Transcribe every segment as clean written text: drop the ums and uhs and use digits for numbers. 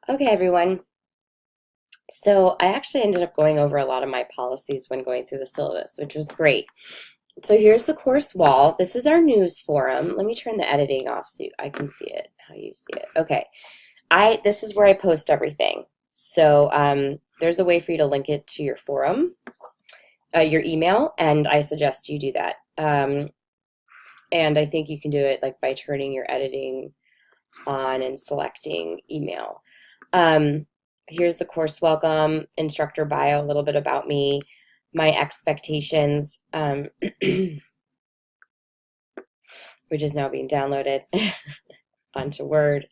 Okay, everyone. So I actually ended up going over a lot of my policies when going through the syllabus, which was great. So here's the course wall. This is our news forum. Let me turn the editing off so I can see it, how you see it. Okay. This is where I post everything. So there's a way for you to link it to your forum, your email, and I suggest you do that. And I think you can do it like by turning your editing on and selecting email. Here's the course welcome, instructor bio, a little bit about me, my expectations, which is now being downloaded onto Word.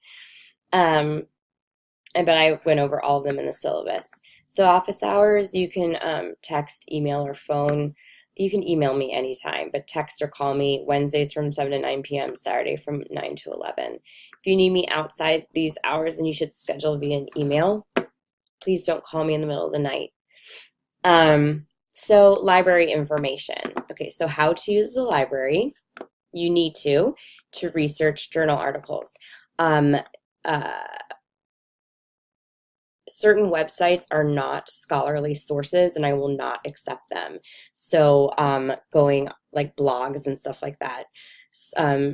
But I went over all of them in the syllabus. So office hours, you can text, email, or phone. You can email me anytime, but text or call me Wednesdays from 7 to 9 p.m., Saturday from 9 to 11. If you need me outside these hours, then you should schedule via an email. Please don't call me in the middle of the night. So library information. Okay, so how to use the library. You need to research journal articles. Certain websites are not scholarly sources and I will not accept them. So going like blogs and stuff like that.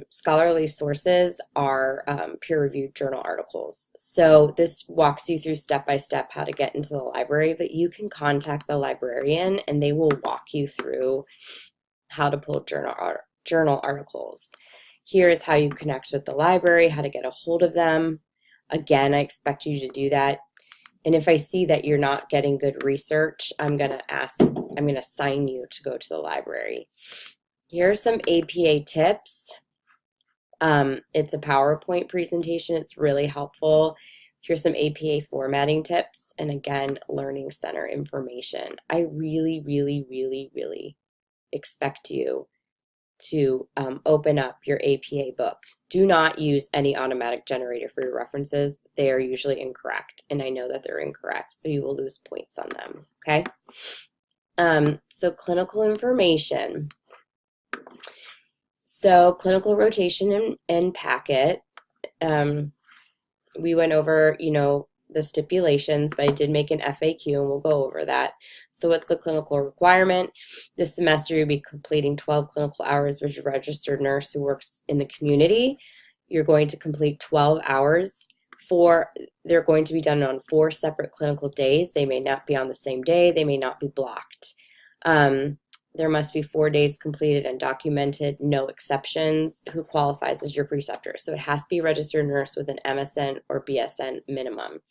Scholarly sources are peer-reviewed journal articles. So this walks you through step-by-step how to get into the library, but you can contact the librarian and they will walk you through how to pull journal articles. Here is how you connect with the library, how to get a hold of them. Again, I expect you to do that. And if I see that you're not getting good research, I'm going to assign you to go to the library. Here are some APA tips. It's a PowerPoint presentation. It's really helpful. Here's some APA formatting tips. And again, Learning Center information. I really, really, really, really expect you to open up your APA book. Do not use any automatic generator for your references. They are usually incorrect, and I know that they're incorrect, so you will lose points on them, okay? So clinical information. So clinical rotation and packet. We went over, the stipulations, but I did make an FAQ and we'll go over that. So what's the clinical requirement? This semester you'll be completing 12 clinical hours with a registered nurse who works in the community. You're going to complete 12 hours. They're going to be done on 4 separate clinical days. They may not be on the same day. They may not be blocked. There must be 4 days completed and documented, no exceptions. Who qualifies as your preceptor? So it has to be a registered nurse with an MSN or BSN minimum.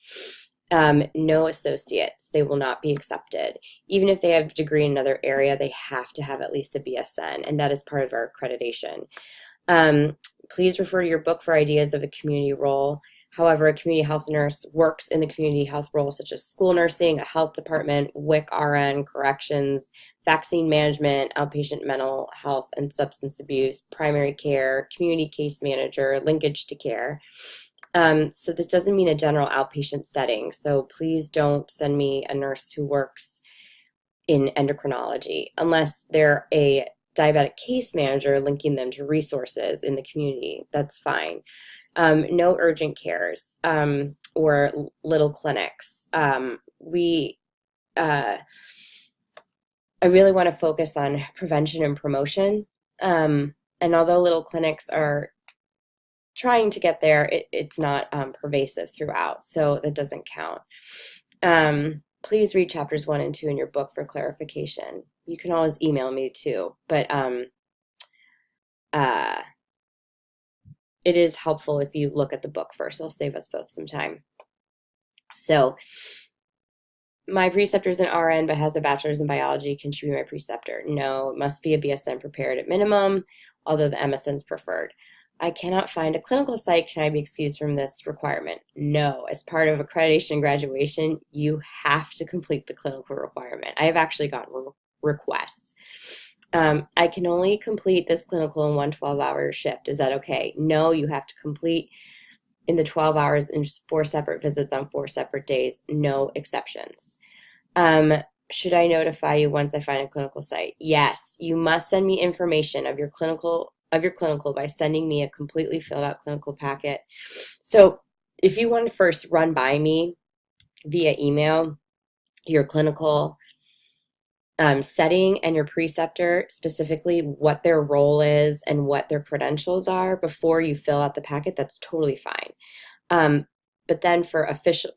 No associates. They will not be accepted. Even if they have a degree in another area, they have to have at least a BSN, and that is part of our accreditation. Please refer to your book for ideas of a community role. However, a community health nurse works in the community health role, such as school nursing, a health department, WIC, RN, corrections, vaccine management, outpatient mental health and substance abuse, primary care, community case manager, linkage to care. So this doesn't mean a general outpatient setting. So please don't send me a nurse who works in endocrinology unless they're a diabetic case manager linking them to resources in the community. That's fine. No urgent cares or little clinics. I really want to focus on prevention and promotion. And although little clinics are trying to get there, it's not pervasive throughout, so that doesn't count. Please read chapters 1 and 2 in your book for clarification. You can always email me too, but it is helpful if you look at the book first. It'll save us both some time. So my preceptor is an RN but has a bachelor's in biology. Can she be my preceptor? No, it must be a BSN prepared at minimum, although the MSN is preferred. I cannot find a clinical site. Can I be excused from this requirement? No. As part of accreditation and graduation, you have to complete the clinical requirement. I have actually gotten requests. I can only complete this clinical in one 12-hour shift. Is that okay? No, you have to complete in the 12 hours in 4 separate visits on 4 separate days. No exceptions. Should I notify you once I find a clinical site? Yes, you must send me information of your clinical by sending me a completely filled out clinical packet. So if you want to first run by me via email your clinical setting and your preceptor, specifically what their role is and what their credentials are before you fill out the packet, that's totally fine. But then for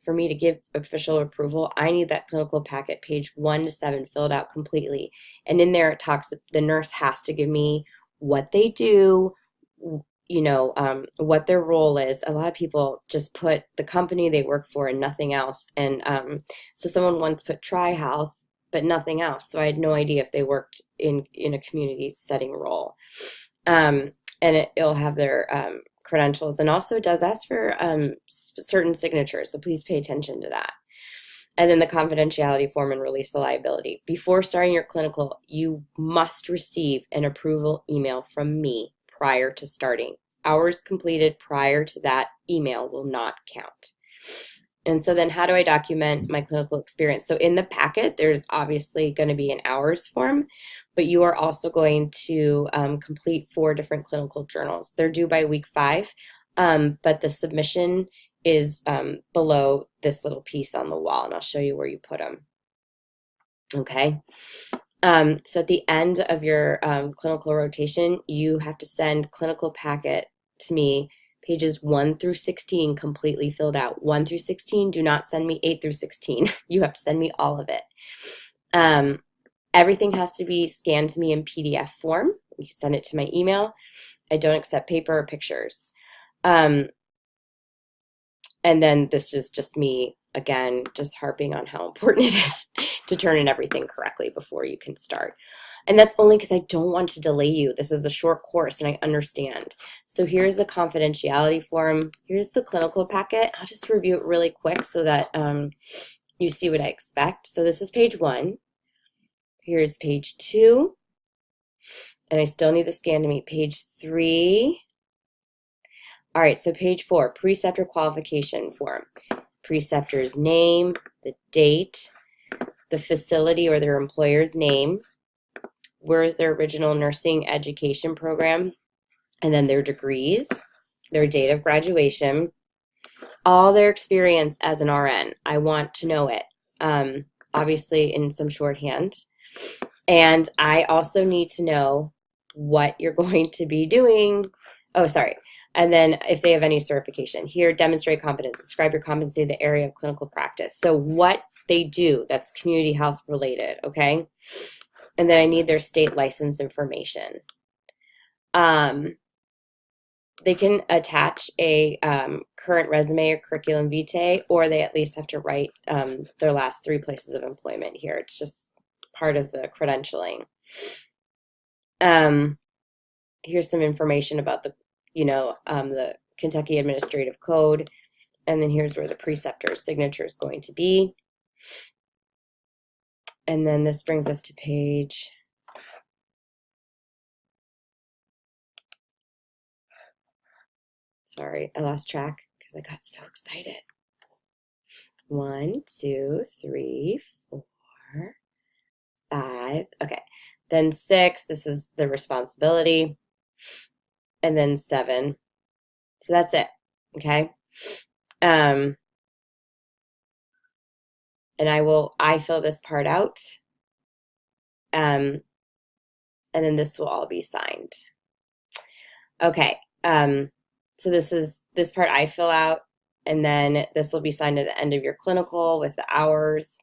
me to give official approval, I need that clinical packet, page 1 to 7, filled out completely. And in there, it talks, the nurse has to give me what they do, what their role is. A lot of people just put the company they work for and nothing else. And so someone once put Tri-Health, but nothing else. So I had no idea if they worked in a community setting role. And it'll have their credentials, and also it does ask for certain signatures, so please pay attention to that. And then the confidentiality form and release the liability. Before starting your clinical, you must receive an approval email from me prior to starting. Hours completed prior to that email will not count. And so then how do I document my clinical experience? So in the packet, there's obviously going to be an hours form, but you are also going to complete 4 different clinical journals. They're due by week 5, but the submission is below this little piece on the wall, and I'll show you where you put them. Okay. So at the end of your clinical rotation, you have to send clinical packet to me, pages 1 through 16 completely filled out. 1 through 16, do not send me 8 through 16. You have to send me all of it. Everything has to be scanned to me in PDF form. You can send it to my email. I don't accept paper or pictures. And then this is just me, again, just harping on how important it is to turn in everything correctly before you can start. And that's only because I don't want to delay you. This is a short course, and I understand. So here's the confidentiality form. Here's the clinical packet. I'll just review it really quick so that you see what I expect. So this is page 1. Here's page 2. And I still need the scan to meet page 3. All right, so page 4, preceptor qualification form. Preceptor's name, the date, the facility or their employer's name, where is their original nursing education program, and then their degrees, their date of graduation, all their experience as an RN. I want to know it, obviously in some shorthand. And I also need to know what you're going to be doing. Oh, sorry. And then if they have any certification. Here, demonstrate competence. Describe your competency in the area of clinical practice. So what they do, that's community health related, okay? And then I need their state license information. They can attach a current resume or curriculum vitae, or they at least have to write their last 3 places of employment here. It's just part of the credentialing. Here's some information about the Kentucky Administrative Code, and then here's where the preceptor's signature is going to be. And then this brings us to page, sorry, I lost track because I got so excited. 1, 2, 3, 4, 5, okay. Then 6, this is the responsibility. And then 7. So that's it, okay? And I fill this part out. And then this will all be signed. Okay, so this part I fill out, and then this will be signed at the end of your clinical with the hours.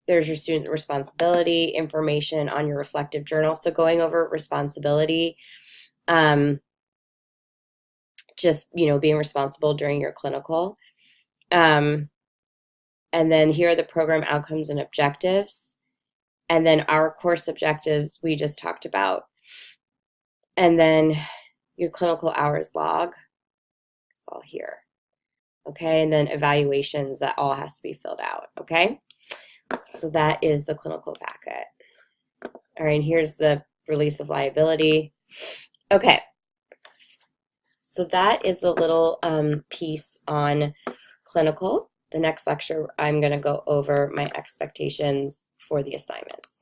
There's your student responsibility information on your reflective journal. So going over responsibility, just, being responsible during your clinical. And then here are the program outcomes and objectives. And then our course objectives we just talked about. And then your clinical hours log. It's all here. Okay, and then evaluations, that all has to be filled out, okay? So that is the clinical packet. All right, and here's the release of liability. Okay, so that is the little piece on clinical. The next lecture, I'm going to go over my expectations for the assignments.